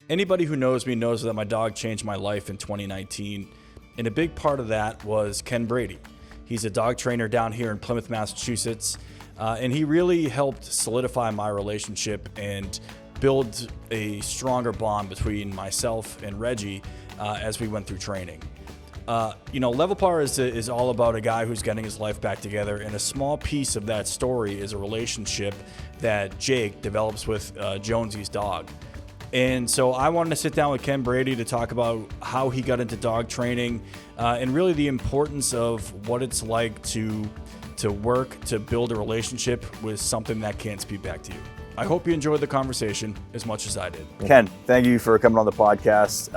Anybody who knows me knows that my dog changed my life in 2019, and a big part of that was Ken Brady. He's a dog trainer down here in Plymouth, Massachusetts, and he really helped solidify my relationship and build a stronger bond between myself and Reggie as we went through training. Level par is all about a guy who's getting his life back together, and a small piece of that story is a relationship that Jake develops with Jonesy's dog. And so I wanted to sit down with Ken Brady to talk about how he got into dog training and really the importance of what it's like to work to build a relationship with something that can't speak back to you. I hope you enjoyed the conversation as much as I did. Ken, thank you for coming on the podcast.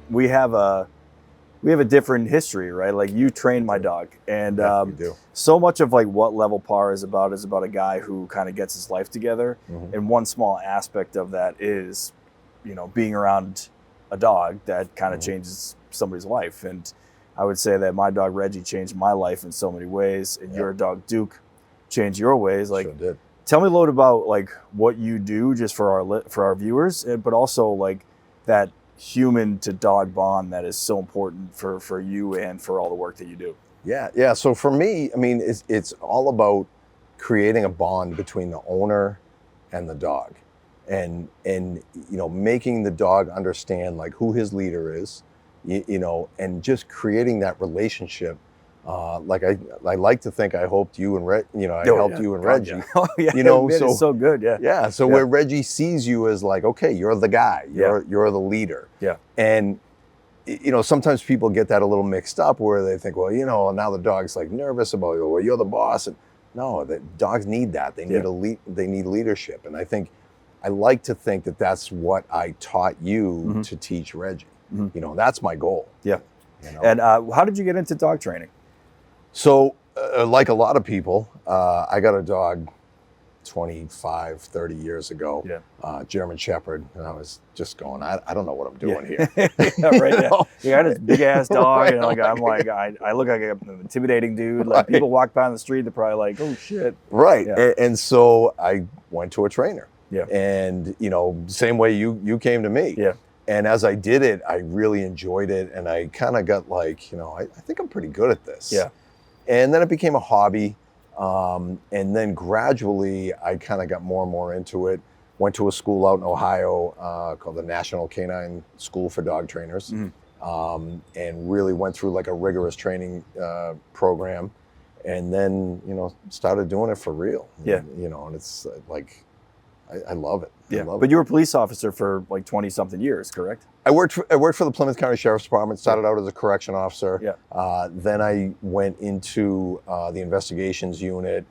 We have a different history, right? Like, you trained my dog, and You do. so much of like what Level Par is about a guy who kind of gets his life together. And one small aspect of that is, being around a dog that kind of changes somebody's life. And I would say that my dog Reggie changed my life in so many ways, and your dog Duke changed your ways. Like, Sure did. tell me a little about like what you do just for our viewers, but also like that human to dog bond that is so important for you and for all the work that you do. Yeah. So for me, I mean, it's all about creating a bond between the owner and the dog, and making the dog understand like who his leader is, and just creating that relationship. Like I like to think I helped you and helped you and Reggie. Yeah. Oh, yeah. So it's so good. Yeah. Yeah. So where Reggie sees you as like, okay, you're the guy, you're the leader. Yeah. And sometimes people get that a little mixed up where they think, well, now the dog's like nervous about you. Well, you're the boss. And no, the dogs need that. They need they need leadership. And I like to think that that's what I taught you to teach Reggie. That's my goal. Yeah. And how did you get into dog training? So, like a lot of people, I got a dog 25, 30 years ago, German Shepherd, and I was just going, I don't know what I'm doing here. Yeah, right. Yeah. You got this big ass dog, and I look like an intimidating dude. Like, people walk by on the street, they're probably like, oh shit. Right. Yeah. And so I went to a trainer. Yeah. And same way you came to me. Yeah. And as I did it, I really enjoyed it, and I kind of got like, I think I'm pretty good at this. Yeah. And then it became a hobby. And then gradually I kind of got more and more into it. Went to a school out in Ohio called the National Canine School for Dog Trainers, and really went through like a rigorous training program, and then started doing it for real. Yeah. And it's like I love it. Yeah. I love But it. you were a police officer for like 20 something years, correct? I worked for the Plymouth County Sheriff's Department. Started out as a correction officer. Yeah. Then I went into the investigations unit.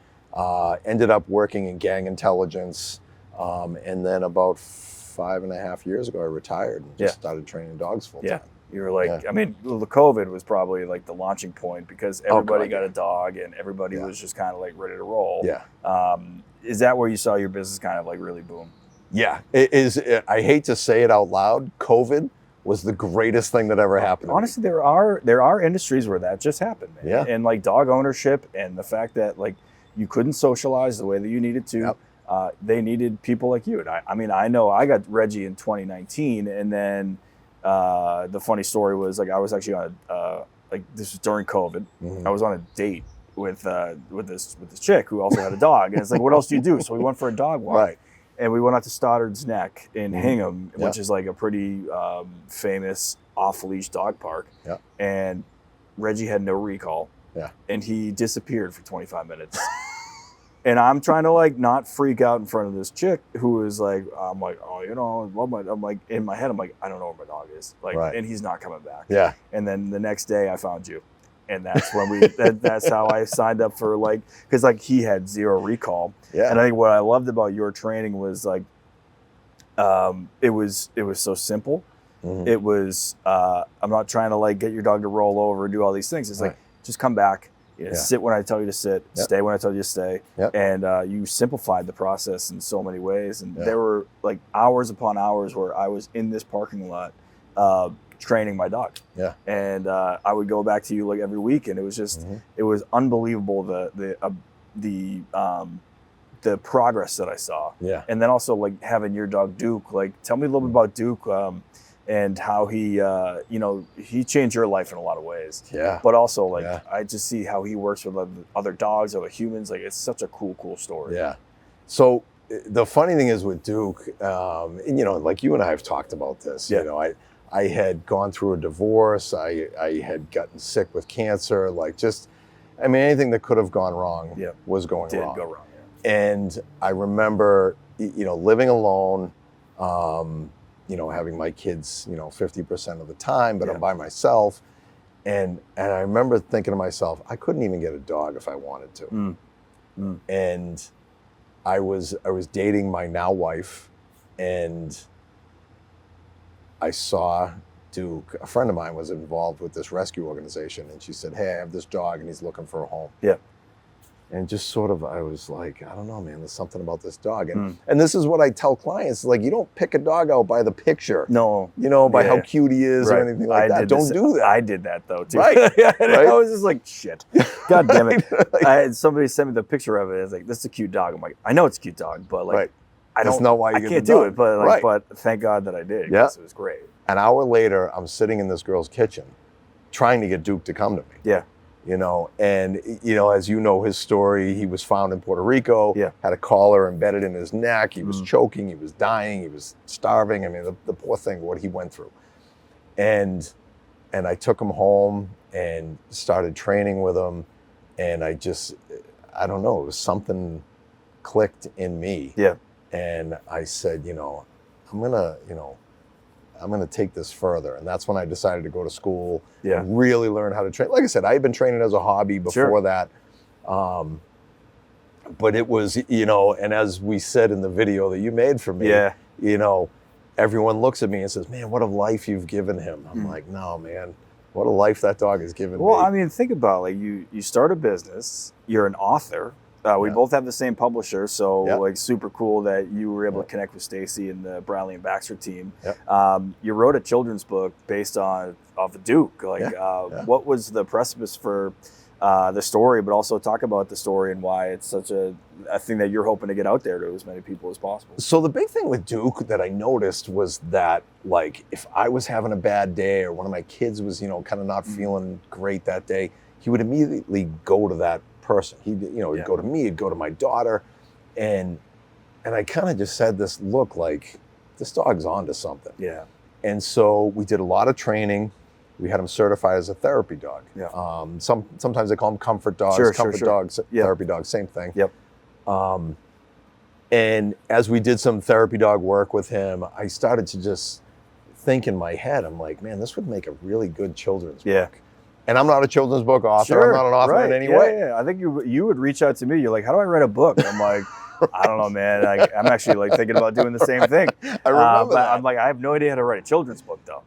Ended up working in gang intelligence, and then about 5.5 years ago, I retired and just started training dogs full time. Yeah. You were like, I mean, the COVID was probably like the launching point because everybody got a dog and everybody was just kind of like ready to roll. Yeah. Is that where you saw your business kind of like really boom? Yeah, it is. I hate to say it out loud. COVID was the greatest thing that ever happened. Honestly, there are industries where that just happened, man. Yeah. And like dog ownership and the fact that like you couldn't socialize the way that you needed to. Yep. They needed people like you. And I know I got Reggie in 2019, and then the funny story was like I was actually on this was during COVID. I was on a date with this chick who also had a dog, and it's like, what else do you do? So we went for a dog walk. Right. And we went out to Stoddard's Neck in Hingham, which is like a pretty famous off-leash dog park. Yeah. And Reggie had no recall. Yeah. And he disappeared for 25 minutes. And I'm trying to like not freak out in front of this chick who is like, I'm like, oh, I'm like, in my head, I'm like, I don't know where my dog is. Like, and he's not coming back. Yeah. And then the next day I found you. And that's when that's how I signed up for like, because like he had zero recall. Yeah. And I think what I loved about your training was like, it was so simple. It was, I'm not trying to like get your dog to roll over and do all these things. It's like, just come back, sit when I tell you to sit, stay when I tell you to stay. And you simplified the process in so many ways. And there were like hours upon hours where I was in this parking lot, training my dog. Yeah. And I would go back to you like every week, and it was just it was unbelievable the the progress that I saw. Yeah. And then also like having your dog Duke. Like, tell me a little bit about Duke, and how he, he changed your life in a lot of ways. Yeah. But also, like, I just see how he works with other dogs, other humans. Like, it's such a cool story. Yeah. So the funny thing is with Duke, and, like you and I have talked about this. Yeah. I had gone through a divorce. I had gotten sick with cancer. Like, anything that could have gone wrong was going wrong. Did go wrong. Yeah. And I remember, living alone, having my kids, 50% of the time, but I'm by myself. And I remember thinking to myself, I couldn't even get a dog if I wanted to. And I was dating my now wife, and I saw Duke. A friend of mine was involved with this rescue organization, and she said, "Hey, I have this dog, and he's looking for a home." Yeah. And just I was like, I don't know, man, there's something about this dog. And this is what I tell clients, like, you don't pick a dog out by the picture. No. By how cute he is or anything like that. Don't do that. I did that, though, too. Right. I was just like, shit. God damn it. Somebody sent me the picture of it. It's like, this is a cute dog. I'm like, I know it's a cute dog, but like, That's not why you I get can't the do dog. it. But but thank God that I did. Yeah. It was great. An hour later, I'm sitting in this girl's kitchen trying to get Duke to come to me. Yeah. And as you know his story, he was found in Puerto Rico, had a collar embedded in his neck, he was choking, he was dying, he was starving. I mean, the poor thing, what he went through. And I took him home and started training with him, and I don't know, it was something clicked in me. Yeah. And I said, I'm gonna take this further. And that's when I decided to go to school and really learn how to train. Like I said, I had been training as a hobby before that. But it was, and as we said in the video that you made for me, everyone looks at me and says, "Man, what a life you've given him." I'm like, "No, man, what a life that dog has given me." Well, I mean, think about like you start a business, you're an author. We both have the same publisher, so like super cool that you were able to connect with Stacy and the Bradley and Baxter team. You wrote a children's book based off of Duke. Like, what was the precipice for the story, but also talk about the story and why it's such a thing that you're hoping to get out there to as many people as possible. So the big thing with Duke that I noticed was that, like, if I was having a bad day or one of my kids was, kind of not feeling great that day, he would immediately go to that person. He'd go to me, he'd go to my daughter, and I kind of just said this, look, like, this dog's onto something. Yeah. And so we did a lot of training. We had him certified as a therapy dog. Yeah. Sometimes they call them comfort dogs, dogs, therapy dogs, same thing. Yep. And as we did some therapy dog work with him, I started to just think in my head, I'm like, man, this would make a really good children's book. And I'm not a children's book author. I'm not an author in any way. Yeah. I think you would reach out to me. You're like, how do I write a book? I'm like, I don't know, man. I'm actually like thinking about doing the same thing. I remember that. I'm like, I have no idea how to write a children's book though.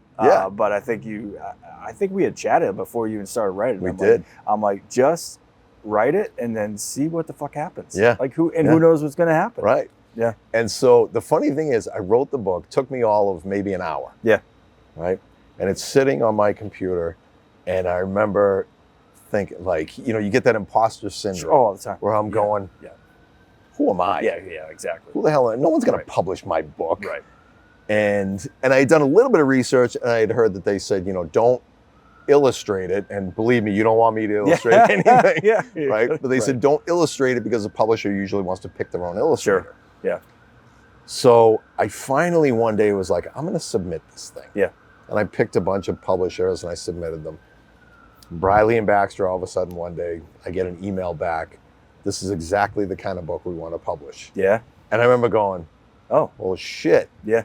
But I think we had chatted before you even started writing. We did. I'm like, just write it and then see what the fuck happens. Yeah. Like who knows what's going to happen. Right. Yeah. And so the funny thing is, I wrote the book, took me all of maybe an hour. Yeah. Right. And it's sitting on my computer. And I remember thinking, like, you get that imposter syndrome all the time. where I'm going, who am I? Yeah, exactly. Who the hell? No one's going to publish my book. Right. And I had done a little bit of research, and I had heard that they said, don't illustrate it. And believe me, you don't want me to illustrate anything. Right? But they said, don't illustrate it because the publisher usually wants to pick their own illustrator. Sure. Yeah. So I finally one day was like, I'm going to submit this thing. Yeah. And I picked a bunch of publishers and I submitted them. Bradley and Baxter, all of a sudden one day, I get an email back. This is exactly the kind of book we want to publish. Yeah. And I remember going, oh, well, shit. Yeah.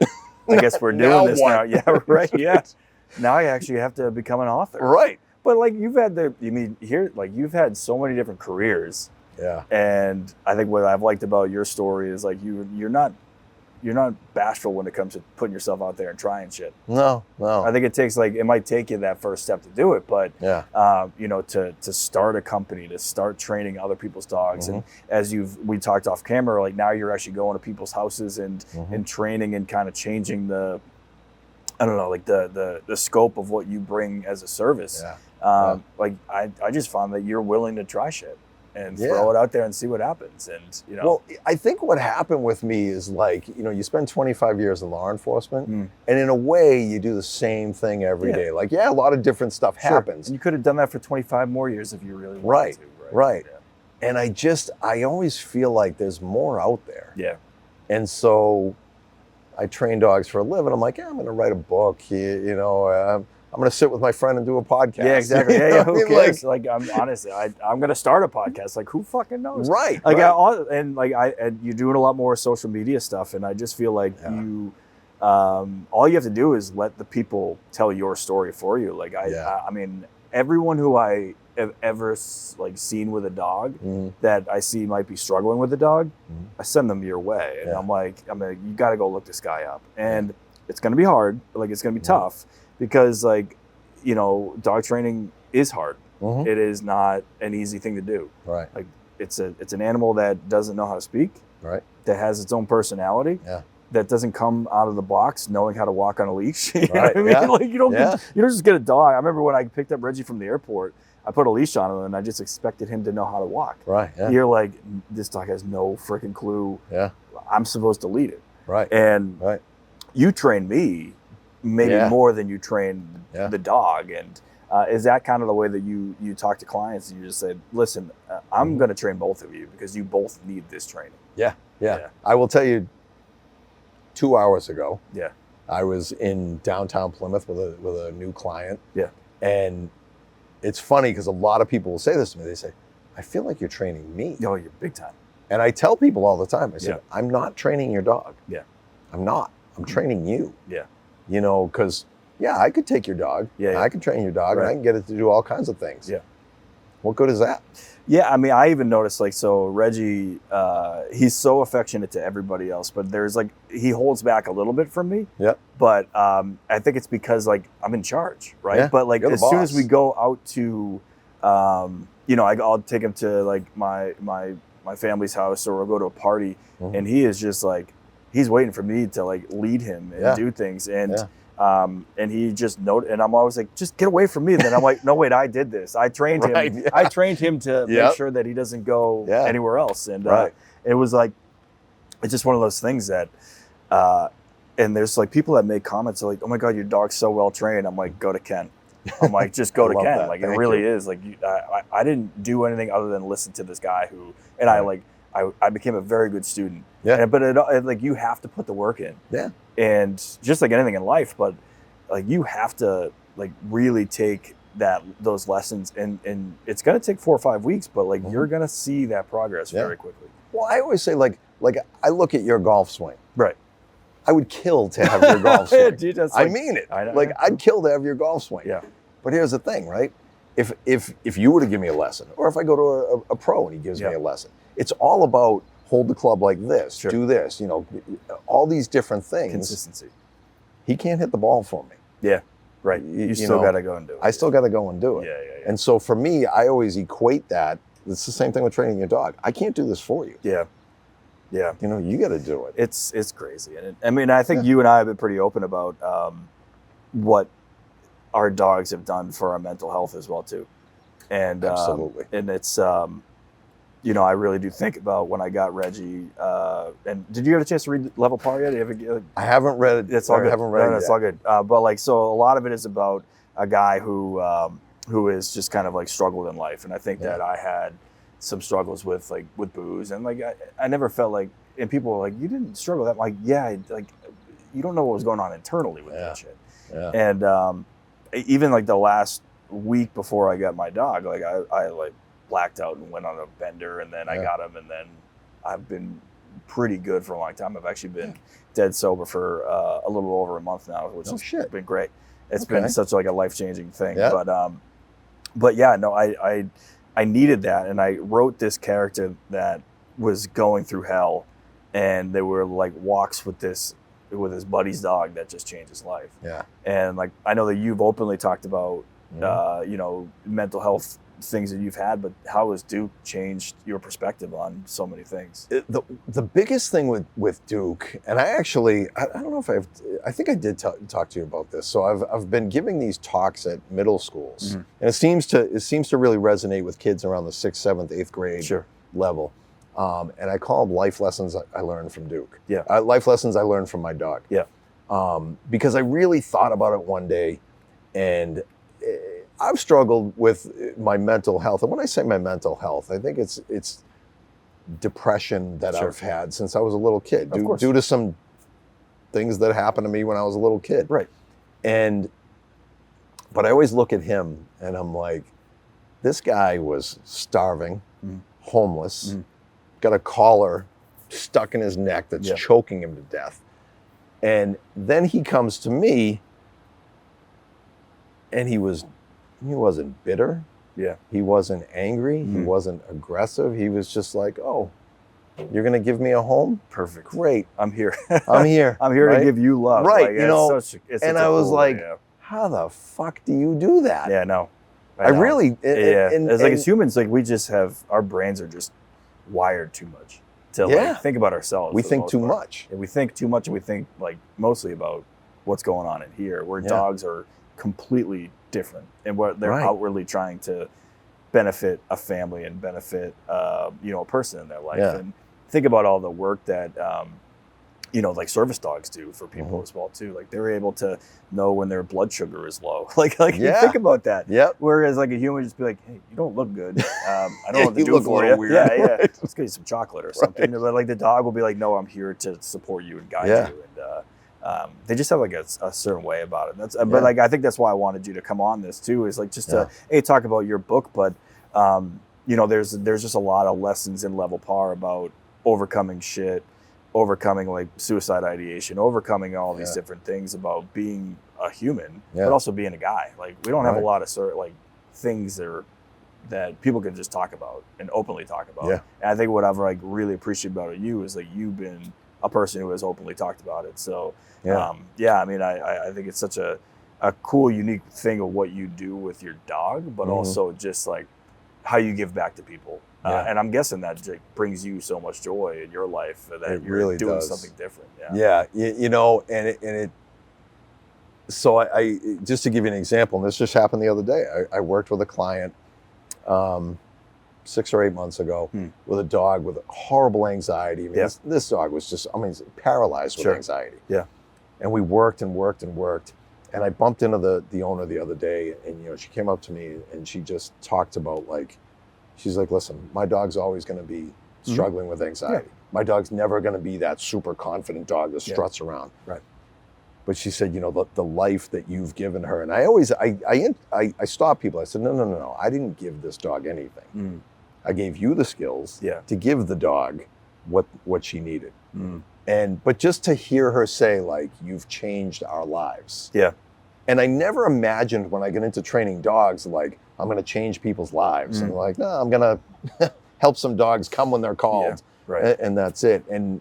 I guess we're doing this now. Yeah, right. Yeah. Now I actually have to become an author. Right. But like you've had so many different careers. Yeah. And I think what I've liked about your story is like you're not bashful when it comes to putting yourself out there and trying shit. No. I think it might take you that first step to do it, but to start a company, to start training other people's dogs, and as we talked off camera, like now you're actually going to people's houses and training and kind of changing the scope of what you bring as a service. Yeah. Like I just found that you're willing to try shit. and throw it out there and see what happens. And, you know. Well, I think what happened with me is like, you know, you spend 25 years in law enforcement, and in a way you do the same thing every day. Like, a lot of different stuff happens. And you could have done that for 25 more years if you really wanted Right, to. right. Yeah. And I always feel like there's more out there. Yeah. And so I train dogs for a living. I'm like, I'm going to write a book. You know, I'm going to sit with my friend and do a podcast. Yeah, exactly. You know Yeah, who what I mean? cares? Like, I'm honestly, I'm going to start a podcast. Like, who fucking knows? Right. Like, right. and you're doing a lot more social media stuff, and I just feel like all you have to do is let the people tell your story for you. Like, I mean, everyone who I have ever like seen with a dog that I see might be struggling with a dog, I send them your way, and I'm like, you got to go look this guy up, and it's going to be hard. Like, it's going to be tough because, like, you know, dog training is hard. It is not an easy thing to do. Right. Like, it's an animal that doesn't know how to speak. Right. That has its own personality. Yeah. That doesn't come out of the box knowing how to walk on a leash. You know Right. what I mean? Yeah. Like, you don't just get a dog. I remember when I picked up Reggie from the airport, I put a leash on him and I just expected him to know how to walk. Right. Yeah. You're like, this dog has no freaking clue. Yeah. I'm supposed to lead it. Right. And you train me maybe more than you train the dog. And is that kind of the way that you talk to clients? And you just say, listen, I'm going to train both of you because you both need this training. Yeah. I will tell you, 2 hours ago, Yeah. I was in downtown Plymouth with a new client. Yeah. And it's funny because a lot of people will say this to me. They say, I feel like you're training me. Oh, you're big time. And I tell people all the time, I said, I'm not training your dog. Yeah. I'm not. I'm training you. Yeah. You know, because, I could take your dog. Yeah. I can train your dog and I can get it to do all kinds of things. Yeah. What good is that? Yeah, I mean, I even noticed, like, so Reggie, he's so affectionate to everybody else, but there's, like, he holds back a little bit from me. Yep. But I think it's because, like, I'm in charge, right? Yeah, but, like, you're the as soon boss. as we go out to, you know, I'll take him to, like, my family's house, or we'll go to a party, and he is just, like, he's waiting for me to, like, lead him and do things. And he just and I'm always like, just get away from me. And then I'm like, no, wait, I did this. I trained him. Right, yeah. I trained him to make sure that he doesn't go anywhere else. And it was like, it's just one of those things that, and there's like people that make comments like, oh my God, your dog's so well trained. I'm like, go to Ken. I'm like, just go to Ken. That. Like, Thank it really you. is. Like, I didn't do anything other than listen to this guy who, and I became a very good student. Yeah. But like, you have to put the work in. Yeah. And just like anything in life, but like, you have to like really take those lessons, and it's going to take 4 or 5 weeks, but like you're going to see that progress very quickly. Well, I always say like I look at your golf swing. Right. I would kill to have your golf swing. Dude, that's I mean it. I know, like, I'd kill to have your golf swing. Yeah. But here's the thing, right? If you were to give me a lesson, or if I go to a pro and he gives me a lesson, it's all about hold the club like this, do this, you know, all these different things. Consistency. He can't hit the ball for me. Yeah. Right. You still got to go and do it. I still got to go and do it. Yeah. And so for me, I always equate that. It's the same thing with training your dog. I can't do this for you. Yeah. Yeah. You know, you got to do it. It's crazy. And I think you and I have been pretty open about what our dogs have done for our mental health as well too. And Absolutely. And it's you know, I really do think about when I got Reggie. And did you get a chance to read Level Par yet? I haven't read it. It's all good. I haven't read it It's yet. all good. But like, so a lot of it is about a guy who is just kind of like struggled in life, and I think that I had some struggles with booze, and like I never felt like, and people were like, you didn't struggle that. I'm like, yeah, like you don't know what was going on internally with that shit. Yeah. And even like the last week before I got my dog, like I like blacked out and went on a bender, and then I got him, and then I've been pretty good for a long time. I've actually been dead sober for a little over a month now, which has been great. It's been such like a life-changing thing. Yeah. But yeah, no, I needed that, and I wrote this character that was going through hell, and there were like walks with his buddy's dog that just changed his life. Yeah. And like, I know that you've openly talked about you know, mental health things that you've had, but how has Duke changed your perspective on so many things? The biggest thing with Duke, and I don't know if I think I did talk to you about this. So I've been giving these talks at middle schools, and it seems to really resonate with kids around the 6th, 7th, 8th grade level. And I call them life lessons I learned from Duke. Yeah. Life lessons I learned from my dog. Yeah. Because I really thought about it one day, and I've struggled with my mental health. And when I say my mental health, I think it's depression that I've had since I was a little kid, due to some things that happened to me when I was a little kid. Right. But I always look at him and I'm like, this guy was starving, homeless, got a collar stuck in his neck that's choking him to death. And then he comes to me, and he wasn't bitter. Yeah. He wasn't angry. He wasn't aggressive. He was just like, oh, you're going to give me a home? Perfect. Great. I'm here. I'm here. I'm here to give you love. Right. Like, and I was like, how the fuck do you do that? Yeah, no. I really, as humans, like we just have, our brains are just wired too much to like think about ourselves. We think too much. And we think too much, and we think like mostly about what's going on in here, where dogs are completely different, and what they're outwardly trying to benefit a family and benefit a person in their life. And think about all the work that like service dogs do for people as well too. Like they're able to know when their blood sugar is low. like you think about that. Yep. Whereas like a human just be like, hey, you don't look good. I don't know what to you do look for a you. little weird. Yeah. Let's get you some chocolate or something. But like the dog will be like, no, I'm here to support you and guide you. And they just have like a certain way about it. But like I think that's why I wanted you to come on this too. Is like just to talk about your book, but there's just a lot of lessons in Level Par about overcoming shit, overcoming like suicide ideation, overcoming all these different things about being a human, but also being a guy. Like we don't have a lot of like things that people can just talk about and openly talk about. Yeah. And I think what I've like really appreciated about you is like you've been a person who has openly talked about it. So I mean, I think it's such a cool, unique thing of what you do with your dog, but also just like how you give back to people. And I'm guessing that brings you so much joy in your life that you're really doing something different. So I just to give you an example, and this just happened the other day. I worked with a client 6 or 8 months ago with a dog with horrible anxiety. I mean, this dog was just, paralyzed with anxiety. Yeah. And we worked and worked and worked. And I bumped into the owner the other day, and she came up to me and she just talked about she's like, listen, my dog's always going to be struggling with anxiety. Yeah. My dog's never going to be that super confident dog that struts around. Right. But she said, the life that you've given her. And I always, I stop people. I said, no. I didn't give this dog anything. I gave you the skills to give the dog what she needed. But just to hear her say, like, you've changed our lives. Yeah. And I never imagined when I get into training dogs, like, I'm going to change people's lives. And like, no, I'm going to help some dogs come when they're called. Yeah. Right. And that's it. And,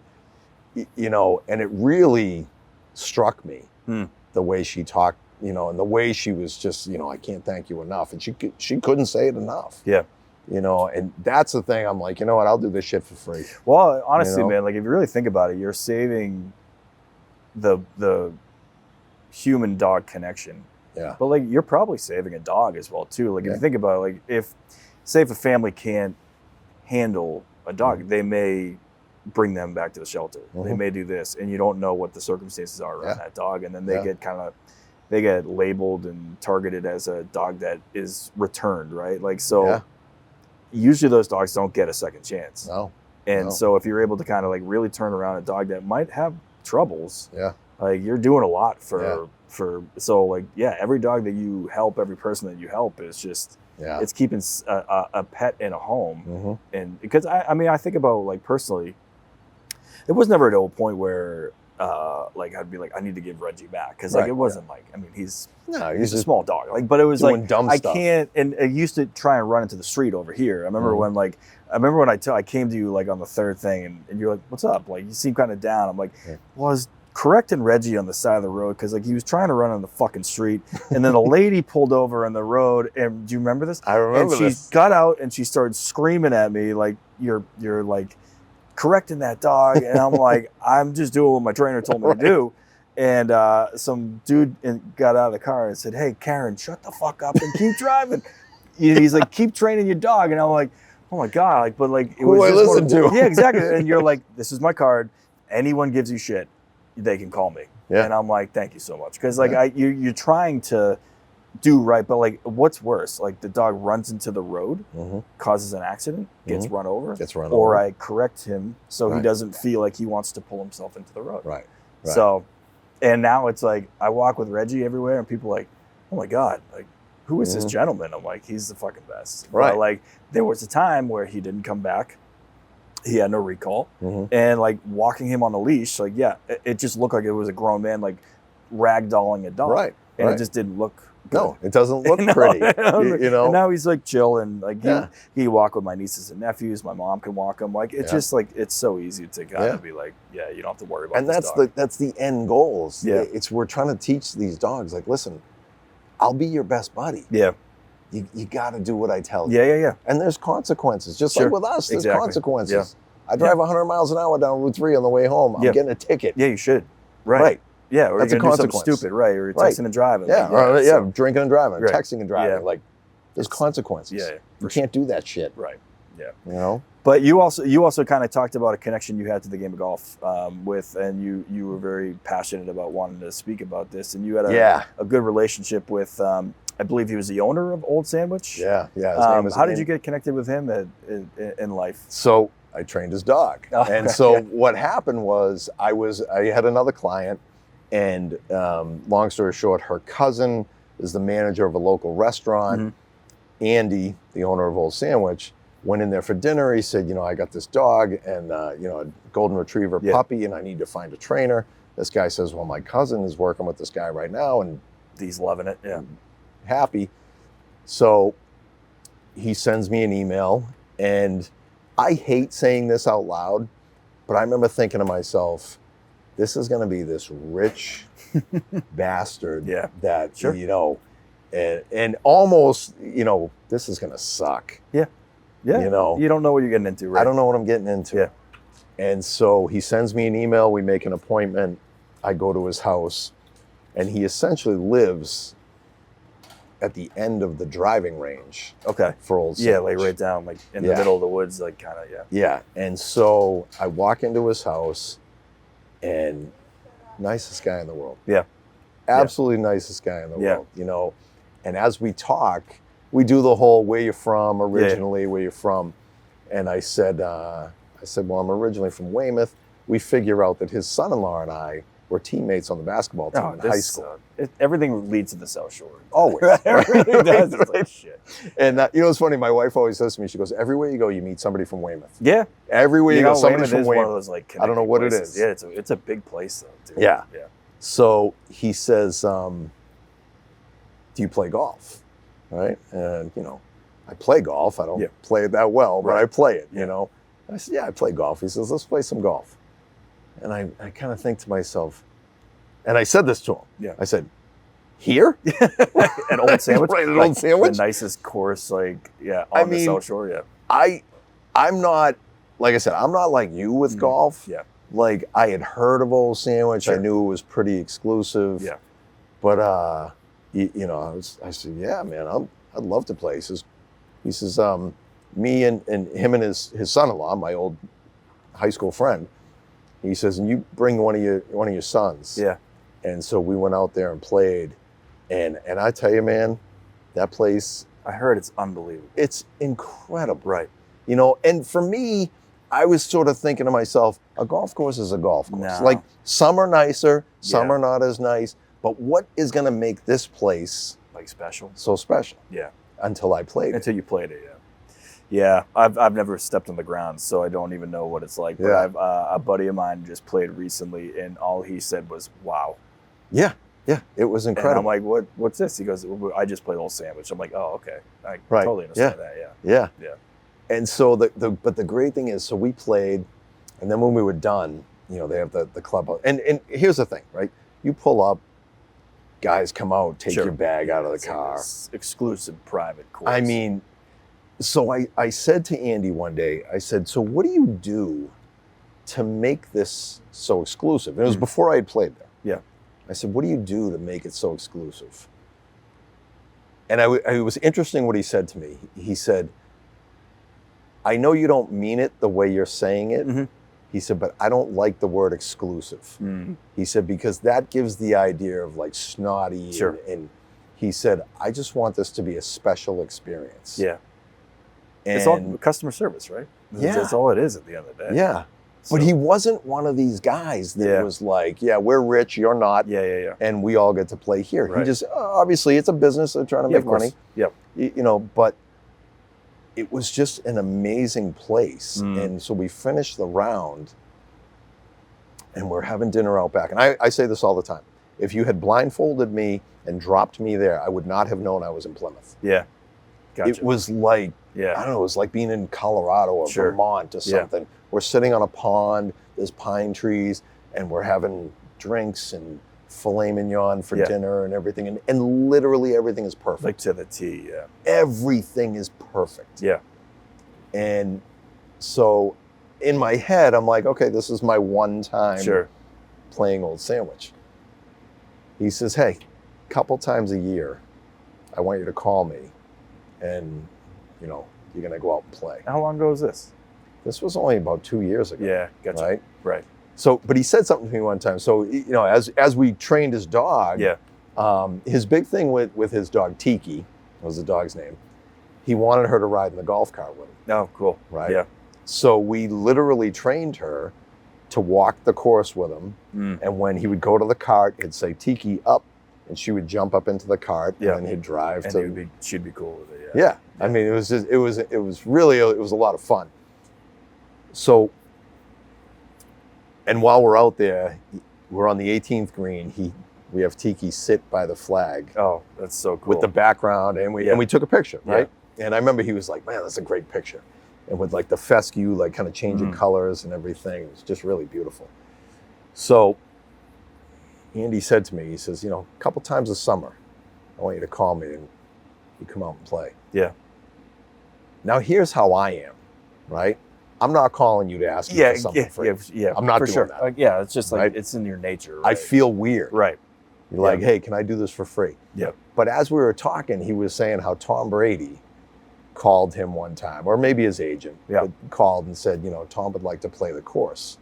and it really struck me the way she talked, and the way she was just, I can't thank you enough. And she couldn't say it enough. Yeah. And that's the thing. I'm like, you know what? I'll do this shit for free. Well, honestly, man, like if you really think about it, you're saving the human dog connection. Yeah. But like you're probably saving a dog as well too. Like if you think about it, like if a family can't handle a dog, they may bring them back to the shelter. They may do this, and you don't know what the circumstances are around that dog, and then they get labeled and targeted as a dog that is returned, right? Like so. Usually those dogs don't get a second chance. No. And so if you're able to kind of like really turn around a dog that might have troubles, like you're doing a lot so like, every dog that you help, every person that you help is just, it's keeping a pet in a home. And because I think about like personally, it was never at a point where like I'd be like, I need to give Reggie back. Cause like, it wasn't like, he's a small dog. Like, but it was like, I can't, and I used to try and run into the street over here. I remember when I came to you like on the third thing and you're like, what's up? Like you seem kind of down. I'm like, well, correcting Reggie on the side of the road because like he was trying to run on the fucking street, and then a lady pulled over on the road. And do you remember this? I remember and this. She got out and she started screaming at me like, "You're like correcting that dog," and I'm like, "I'm just doing what my trainer told me to do." And some dude got out of the car and said, "Hey, Karen, shut the fuck up and keep driving." He's like, "Keep training your dog," and I'm like, "Oh my god!" Like, but like it Who was I just listen to. Yeah, exactly. And you're like, "This is my card. Anyone gives you shit, they can call me." Yeah. And I'm like, "Thank you so much," because like you're trying to do right, but like, what's worse? Like the dog runs into the road, causes an accident, gets run over, or I correct him so he doesn't feel like he wants to pull himself into the road. Right. So, and now it's like I walk with Reggie everywhere, and people are like, "Oh my god, like who is this gentleman?" I'm like, "He's the fucking best." Right. But like there was a time where he didn't come back. He had no recall, and like walking him on a leash, like it just looked like it was a grown man like ragdolling a dog, Right. And it just didn't look good. No, it doesn't look pretty. You know. And now he's like chill and like he walk with my nieces and nephews. My mom can walk him. Like it's just like it's so easy to kind of be like, you don't have to worry about. And this dog. that's the end goals. Yeah, we're trying to teach these dogs like, listen, I'll be your best buddy. Yeah. You got to do what I tell you. Yeah. And there's consequences, just like with us. There's consequences. Yeah. I drive 100 miles an hour down Route 3 on the way home. I'm getting a ticket. Yeah, you should. Right. Yeah, or that's you're a gonna do consequence. something stupid, right? Or you're texting and driving. Yeah, like, drinking and driving, texting and driving. Yeah. Like, there's consequences. Yeah, you can't do that shit. Right. Yeah. You know. But you also kind of talked about a connection you had to the game of golf and you were very passionate about wanting to speak about this, and you had a good relationship with I believe he was the owner of Old Sandwich. Yeah. His name was. How did you get connected with him in life? So I trained his dog, and so what happened was I had another client, and long story short, her cousin is the manager of a local restaurant. Andy, the owner of Old Sandwich, went in there for dinner. He said, I got this dog and a golden retriever puppy, and I need to find a trainer. This guy says, well, my cousin is working with this guy right now, and he's loving it. Yeah, happy. So he sends me an email, and I hate saying this out loud, but I remember thinking to myself, this is going to be this rich bastard that, and almost, this is going to suck. Yeah. You don't know what you're getting into, right? I don't know what I'm getting into. Yeah. And so he sends me an email. We make an appointment. I go to his house, and he essentially lives at the end of the driving range. Okay. For Old Sandwich. Yeah, like right down, like in the middle of the woods, like kind of, Yeah. And so I walk into his house, and nicest guy in the world. Yeah. Absolutely nicest guy in the world, And as we talk, we do the whole where you're from originally, where you're from. And I said, well, I'm originally from Weymouth. We figure out that his son-in-law and I were teammates on the basketball team in high school. Everything leads to the South Shore. Always. It really does. It's like shit. And it's funny, my wife always says to me, she goes, everywhere you go, you meet somebody from Weymouth. Yeah. Everywhere you go, somebody from Weymouth. One of those, like, I don't know what places. it is. Yeah, it's a big place, though, too. Yeah. So he says, do you play golf? Right? And, I play golf. I don't play it that well, but I play it, And I said, I play golf. He says, let's play some golf. And I kind of think to myself, and I said this to him. Yeah. I said, here? An Old Sandwich? Right, an Old Sandwich? The nicest course, on the South Shore, I'm not, like I said, I'm not like you with golf. Yeah. Like, I had heard of Old Sandwich. Sure. I knew it was pretty exclusive. Yeah. But, I said, yeah, man, I'd love to play. He says, me and him and his son-in-law, my old high school friend, he says, and you bring one of your sons. Yeah. And so we went out there and played. And I tell you, man, that place. I heard it's unbelievable. It's incredible. Right. And for me, I was sort of thinking to myself, a golf course is a golf course. No. Like, some are nicer, some are not as nice. But what is going to make this place special? So special? Yeah. Until I played it. Until you played it, yeah. Yeah, I've never stepped on the ground, so I don't even know what it's like. But a buddy of mine just played recently, and all he said was, wow. Yeah, it was incredible. And I'm like, what's this? He goes, I just played Old Sandwich. I'm like, oh, okay. I totally understand that, Yeah. And so, but the great thing is, so we played, and then when we were done, they have the clubhouse. And here's the thing, right? You pull up, guys come out, take your bag out of the car. Exclusive private course. I mean, so I said to Andy one day, I said, so what do you do to make this so exclusive? And it was before I had played there. Yeah. I said, what do you do to make it so exclusive? And it was interesting what he said to me. He said, I know you don't mean it the way you're saying it. Mm-hmm. He said, but I don't like the word exclusive. Mm. He said, because that gives the idea of like snotty. Sure. And he said, I just want this to be a special experience. Yeah. And it's all customer service, right? Yeah. That's all it is at the end of the day. Yeah. So, but he wasn't one of these guys that was like, yeah, we're rich, you're not. Yeah. And we all get to play here. Right. He just, obviously it's a business, they're trying to make money. Yep. But it was just an amazing place. And so we finished the round and we're having dinner out back. And I say this all the time. If you had blindfolded me and dropped me there, I would not have known I was in Plymouth. Yeah. Gotcha. It was like, Yeah. I don't know, it was like being in Colorado or Vermont or something. We're sitting on a pond, there's pine trees, and we're having drinks and filet mignon for dinner and everything. And literally everything is perfect. Like to the T, yeah. Everything is perfect. Yeah. And so in my head, I'm like, okay, this is my one time playing Old Sandwich. He says, hey, a couple times a year, I want you to call me and, you're going to go out and play. How long ago was this? This was only about 2 years ago. Yeah, gotcha. Right. So, but he said something to me one time. So, as we trained his dog, his big thing with his dog, Tiki, was the dog's name, he wanted her to ride in the golf cart with him. Oh, cool. Right? Yeah. So we literally trained her to walk the course with him. And when he would go to the cart, he'd say, Tiki, up. And she would jump up into the cart and then he'd drive and she'd be cool with it. Yeah. I mean, it was a lot of fun. So, and while we're out there, we're on the 18th green. We have Tiki sit by the flag. Oh, that's so cool. With the background, and we took a picture, right? And I remember he was like, man, that's a great picture. And with like the fescue, like kind of changing colors and everything. It was just really beautiful. So Andy said to me, he says, a couple times a summer, I want you to call me and you come out and play. Yeah. Now here's how I am, right? I'm not calling you to ask you for something free. Yeah, I'm not for doing sure. that. It's just like it's in your nature. Right? I feel weird. Right. You're like, hey, can I do this for free? Yeah. But as we were talking, he was saying how Tom Brady called him one time, or maybe his agent called and said, Tom would like to play the course.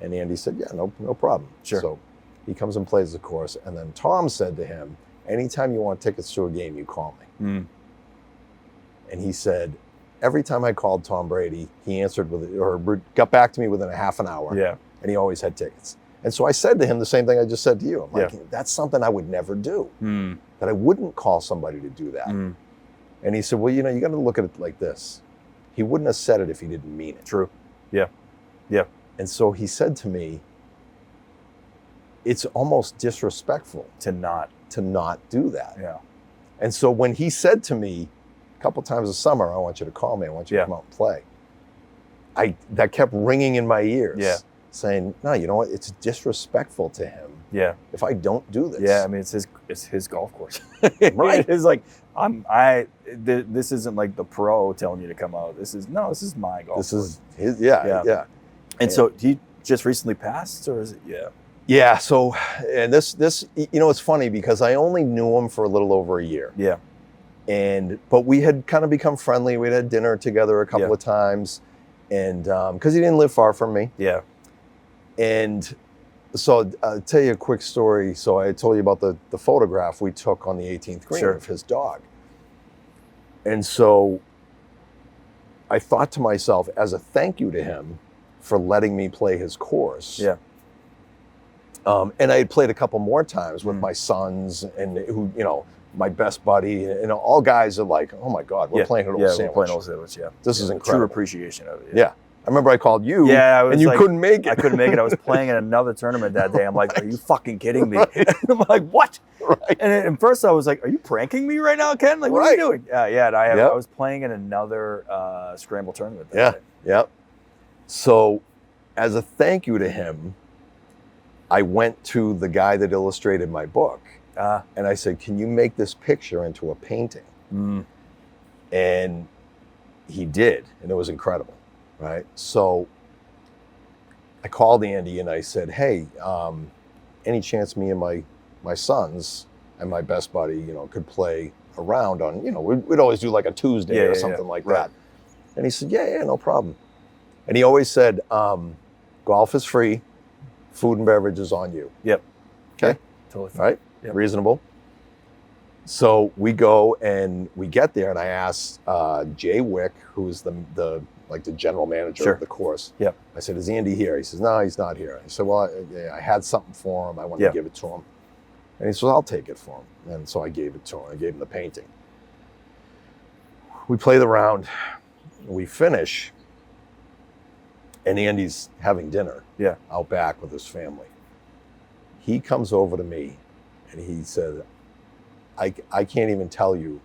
And Andy said, yeah, no problem. Sure. So he comes and plays the course. And then Tom said to him, anytime you want tickets to a game, you call me. And he said, every time I called Tom Brady, he answered or got back to me within a half an hour. Yeah. And he always had tickets. And so I said to him the same thing I just said to you. I'm like, that's something I would never do. That I wouldn't call somebody to do that. And he said, well, you got to look at it like this. He wouldn't have said it if he didn't mean it. True. Yeah. Yeah. And so he said to me, it's almost disrespectful to not do that. Yeah. And so when he said to me, a couple times a summer, I want you to call me. I want you to come out and play. That kept ringing in my ears, saying, no, you know what? It's disrespectful to him. Yeah. If I don't do this. Yeah. I mean, it's his golf course. Right. It's like this isn't like the pro telling you to come out. This is my golf course. This is his. Yeah. And so he just recently passed, or is it? Yeah. Yeah. So, and this, it's funny because I only knew him for a little over a year. Yeah. But we had kind of become friendly. We'd had dinner together a couple of times, and because he didn't live far from me. Yeah. And so I'll tell you a quick story. So I told you about the photograph we took on the 18th green of his dog. And so I thought to myself, as a thank you to him for letting me play his course. Yeah. And I had played a couple more times with my sons and who, my best buddy, and all guys are like, oh my God, we're playing an Old Sandwich. We're playing Old Sandwich, This is incredible. True appreciation of it. Yeah. I remember I called you and you couldn't make it. I couldn't make it. I was playing in another tournament that day. I'm like, are you fucking kidding me? I'm like, what? Right. And at first I was like, are you pranking me right now, Ken? Like, what are you doing? And I was playing in another scramble tournament that day. Yeah. So as a thank you to him, I went to the guy that illustrated my book, and I said, "Can you make this picture into a painting?" And he did, and it was incredible, right? So I called Andy and I said, "Hey, any chance me and my sons and my best buddy, could play around on, we'd always do like a Tuesday or something like that." And he said, yeah, no problem. And he always said, golf is free, food and beverage is on you. Yep. Okay. Yep. Totally fine. Right? Yep. Reasonable. So we go and we get there, and I asked Jay Wick, who's the general manager of the course. Yep. I said, "Is Andy here?" He says, "No, he's not here." I said, "Well, I had something for him. I wanted to give it to him." And he says, "I'll take it for him." And so I gave it to him. I gave him the painting. We play the round. We finish. And Andy's having dinner out back with his family. He comes over to me and he said, I can't even tell you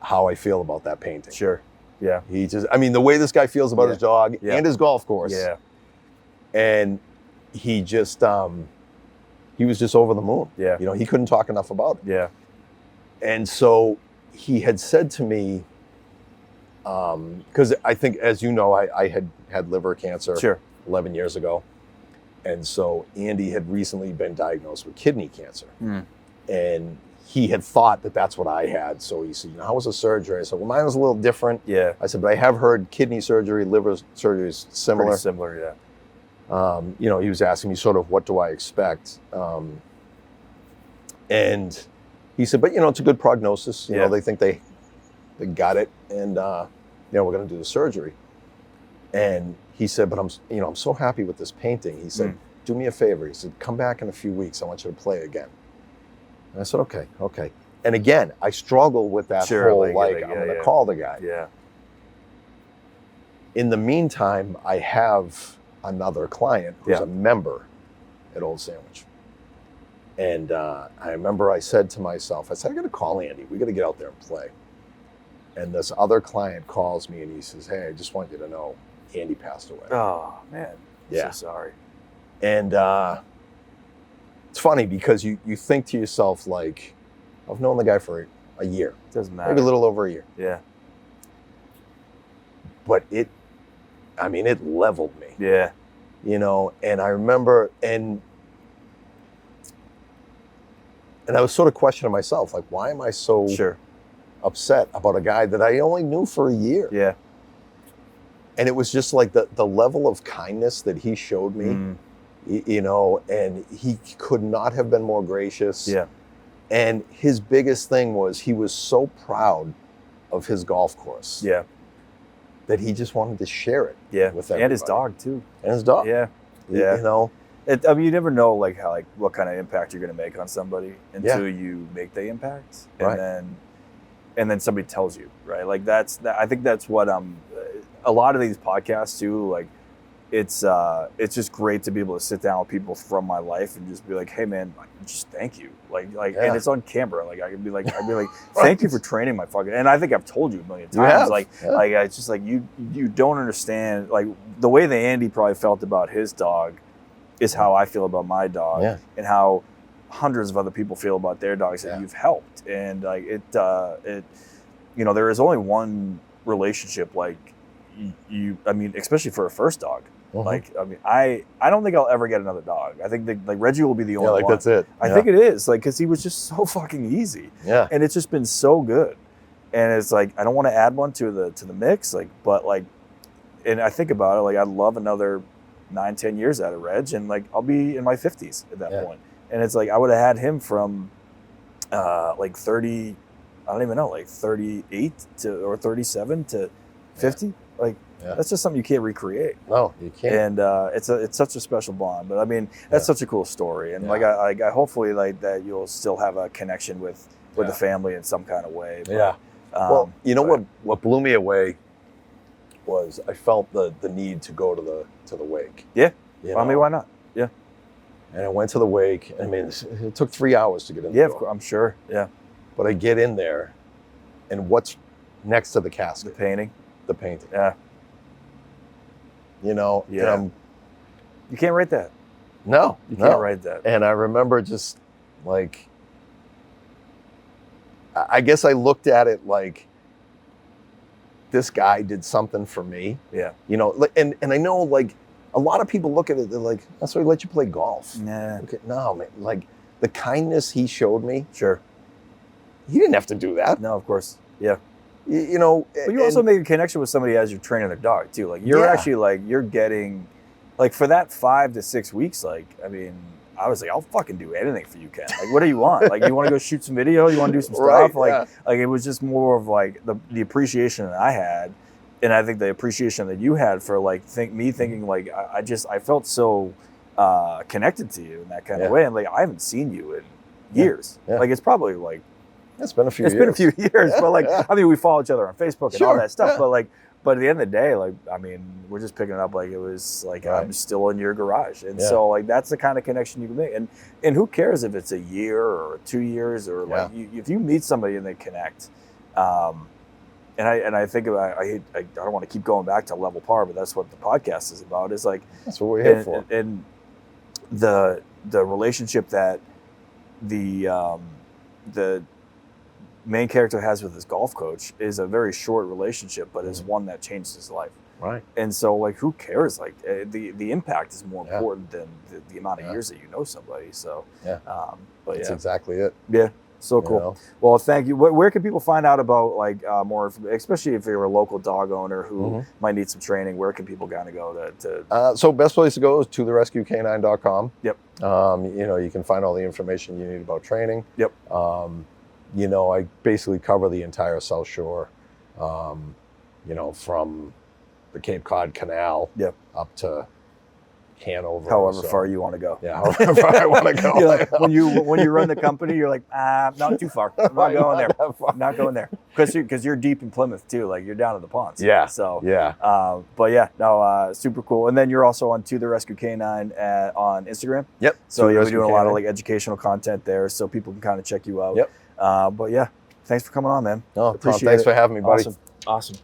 how I feel about that painting. Sure. Yeah. He just, the way this guy feels about his dog and his golf course. Yeah. And he just, he was just over the moon. Yeah. He couldn't talk enough about it. Yeah. And so he had said to me, because I think, as you know, I had liver cancer 11 years ago. And so Andy had recently been diagnosed with kidney cancer. And he had thought that that's what I had. So he said, "How was the surgery?" I said, "Well, mine was a little different." Yeah. I said, "But I have heard kidney surgery, liver surgery is similar." Pretty similar, yeah. He was asking me sort of, what do I expect? And he said, "But, it's a good prognosis. They think they got it, and we're going to do the surgery." And he said, "But I'm so happy with this painting." He said, "Do me a favor." He said, "Come back in a few weeks. I want you to play again." And I said, okay. And again, I struggle with that whole, I'm going to call the guy. Yeah. In the meantime, I have another client who's a member at Old Sandwich. And I remember I said to myself, I got to call Andy. We got to get out there and play. And this other client calls me and he says, "Hey, I just want you to know Andy passed away." Oh, man. Yeah. So sorry. And it's funny because you think to yourself, like, I've known the guy for a year. Doesn't matter. Maybe a little over a year. Yeah. But it leveled me. Yeah. And I remember, and I was sort of questioning myself, like, why am I so upset about a guy that I only knew for a year? Yeah. And it was just like the level of kindness that he showed me, and he could not have been more gracious. Yeah. And his biggest thing was he was so proud of his golf course. Yeah. That he just wanted to share it. Yeah. With everybody. And his dog too. And his dog. Yeah. Yeah. You never know what kind of impact you're going to make on somebody until you make the impact, and then somebody tells you, right? Like I think that's what a lot of these podcasts too. Like it's just great to be able to sit down with people from my life and just be like, "Hey man, just thank you." And it's on camera. Like I'd be like, "Thank you for training my fucking." And I think I've told you a million times. It's just like you don't understand. Like the way that Andy probably felt about his dog is how I feel about my dog, and how hundreds of other people feel about their dogs that you've helped. And like there is only one relationship like you. Especially for a first dog. I don't think I'll ever get another dog. I think that, Reggie will be the only one. That's it. I think it is, because he was just so fucking easy. Yeah. And it's just been so good. And it's like, I don't want to add one to the mix, and I think about it, I'd love another 9-10 years out of Reg, and I'll be in my 50s at that point. And it's like, I would have had him from 30, I don't even know, 38 or 37 to 50. That's just something you can't recreate. No, you can't. And it's such a special bond. But that's such a cool story. And I hopefully that you'll still have a connection with the family in some kind of way. But, what blew me away was I felt the need to go to the wake. Yeah. Why not? Yeah. And I went to the wake. It took 3 hours to get in. Yeah, I'm sure. Yeah. But I get in there, and what's next to the casket? The painting. The painting. Yeah. you know. Yeah. You can't write that. No, You can't write that. And I remember just like, I guess I looked at it like, this guy did something for me. Yeah. You know, and I know like a lot of people look at it, they're like, that's why he let you play golf. Yeah. Okay, no, man, like the kindness he showed me, Sure. he didn't have to do that. No, of course. Yeah. You know. But you also make a connection with somebody as you're training their dog too. Like you're actually like, you're getting, like for that 5 to 6 weeks, like, I mean, I was like, I'll fucking do anything for you, Ken. Like, what do you want? Like, you want to go shoot some video? You want to do some stuff? Like it was just more of like the appreciation that I had. And I think the appreciation that you had for like thinking like, I felt so connected to you in that kind of way. And like, I haven't seen you in years. Yeah. Like, it's probably like, it's been a few years. It's been a few years, but like, I mean, we follow each other on Facebook and all that stuff, but at the end of the day, like, I mean, we're just picking it up like it was like, I'm still in your garage. And so like, that's the kind of connection you can make. And who cares if it's a year or 2 years or like, if you meet somebody and they connect, and I think I don't want to keep going back to level par, but that's what the podcast is about. Is like, that's what we're here for. And the relationship that the main character has with his golf coach is a very short relationship, but is one that changed his life. Right. And so like, who cares? Like the impact is more important than the amount of years that you know somebody. So but that's exactly it. Yeah. So cool. You know? Well, thank you. Where can people find out about like more, especially if you're a local dog owner who might need some training? Where can people kind of go to? So best place to go is totherescuecanine.com. Yep. You know, you can find all the information you need about training. Yep. You know, I basically cover the entire South Shore. You know, from the Cape Cod Canal up to Hanover. However far you want to go. Yeah, however far I want to go. You're like, when you run the company, you're like, not too far. I'm not going there. I'm not going there. Because you're deep in Plymouth too. Like you're down at the ponds. Yeah. So but yeah, no, super cool. And then you're also on To The Rescue Canine on Instagram. Yep. So you're doing a lot of like educational content there, so people can kind of check you out. Yep. But yeah, thanks for coming on, man. No, Tom, thanks for having me, buddy. Awesome.